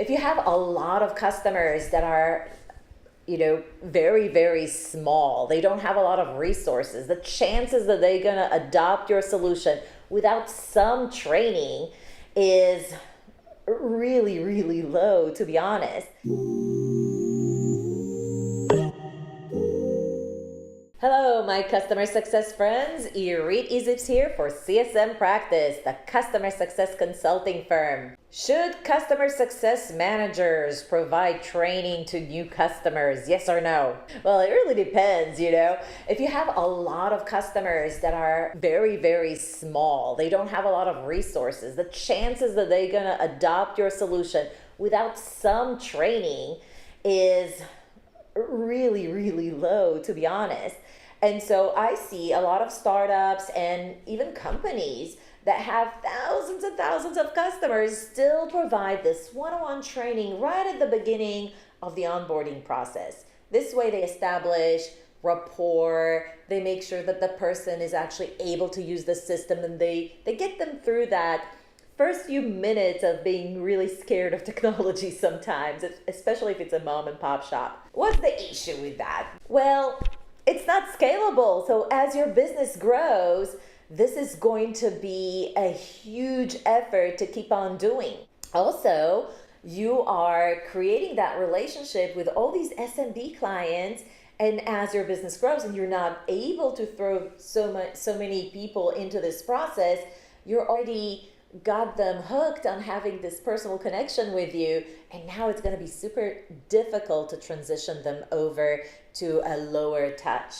If you have a lot of customers that are, very, very small, they don't have a lot of resources, the chances that they're going to adopt your solution without some training is really, really low, to be honest. Hello, my customer success friends. 𝘧𝘪𝘳𝘠𝘕 here for CSM Practice, the customer success consulting firm. Should customer success managers provide training to new customers? Yes or no? Well, it really depends, If you have a lot of customers that are very, very small, they don't have a lot of resources, the chances that they're going to adopt your solution without some training is really, really low, to be honest. And so I see a lot of startups and even companies that have thousands and thousands of customers still provide this one-on-one training right at the beginning of the onboarding process. This way they establish rapport, they make sure that the person is actually able to use the system, and they get them through that first few minutes of being really scared of technology sometimes, especially if it's a mom and pop shop. What's the issue with that? Well, it's not scalable. So as your business grows, this is going to be a huge effort to keep on doing. Also, you are creating that relationship with all these SMB clients, and as your business grows and you're not able to throw so many people into this process, you're already got them hooked on having this personal connection with you, and now it's going to be super difficult to transition them over to a lower touch.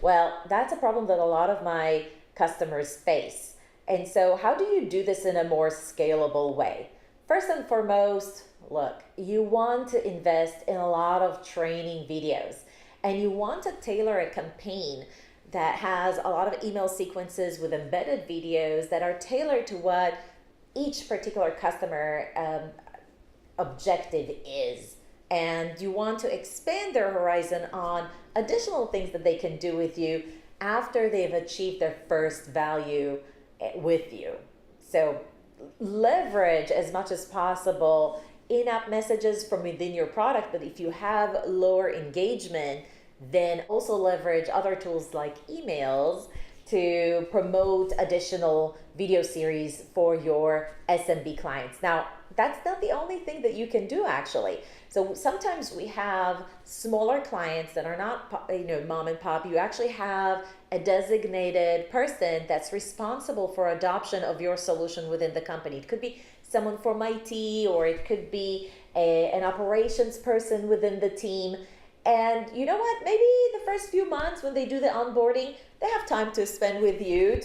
Well, that's a problem that a lot of my customers face. And so how do you do this in a more scalable way? First and foremost, look, you want to invest in a lot of training videos, and you want to tailor a campaign that has a lot of email sequences with embedded videos that are tailored to what each particular customer objective is. And you want to expand their horizon on additional things that they can do with you after they've achieved their first value with you. So leverage as much as possible in-app messages from within your product, but if you have lower engagement, then also leverage other tools like emails to promote additional video series for your SMB clients. Now, that's not the only thing that you can do, actually. So sometimes we have smaller clients that are not, mom and pop. You actually have a designated person that's responsible for adoption of your solution within the company. It could be someone from IT, or it could be an operations person within the team. And you know what? Maybe the first few months when they do the onboarding, they have time to spend with you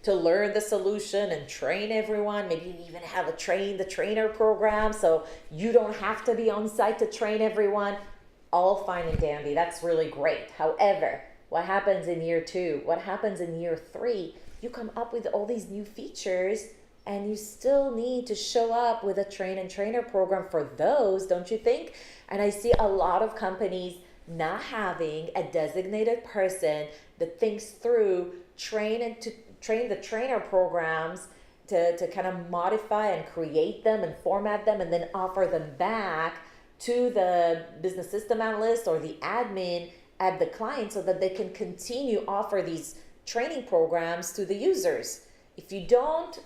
to learn the solution and train everyone. Maybe you even have a train the trainer program, so you don't have to be on site to train everyone. All fine and dandy. That's really great. However, what happens in year 2? What happens in year 3? You come up with all these new features, and you still need to show up with a train and trainer program for those, don't you think? And I see a lot of companies not having a designated person that thinks through train the trainer programs to kind of modify and create them and format them and then offer them back to the business system analyst or the admin at the client so that they can continue offer these training programs to the users. If you don't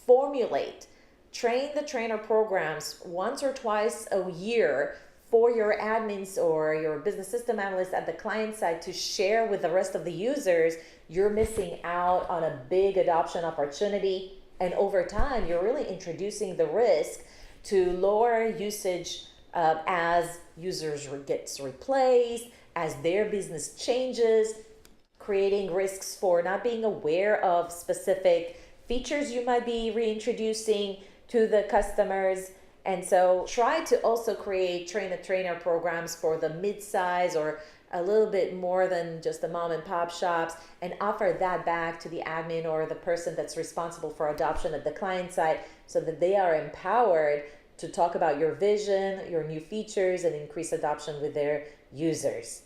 formulate train the trainer programs once or twice a year for your admins or your business system analyst at the client side to share with the rest of the users, you're missing out on a big adoption opportunity. And over time, you're really introducing the risk to lower usage as users gets replaced, as their business changes, creating risks for not being aware of specific features you might be reintroducing to the customers. And so try to also create train-the-trainer programs for the mid-size or a little bit more than just the mom and pop shops, and offer that back to the admin or the person that's responsible for adoption at the client side so that they are empowered to talk about your vision, your new features, and increase adoption with their users.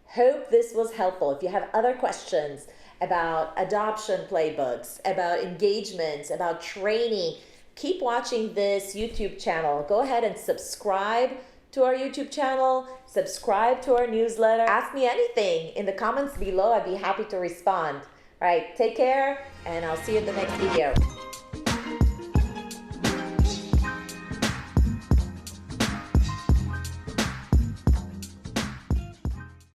Hope this was helpful. If you have other questions about adoption playbooks, about engagements, about training, keep watching this YouTube channel. Go ahead and subscribe to our YouTube channel, subscribe to our newsletter, ask me anything in the comments below. I'd be happy to respond. All right, take care, and I'll see you in the next video.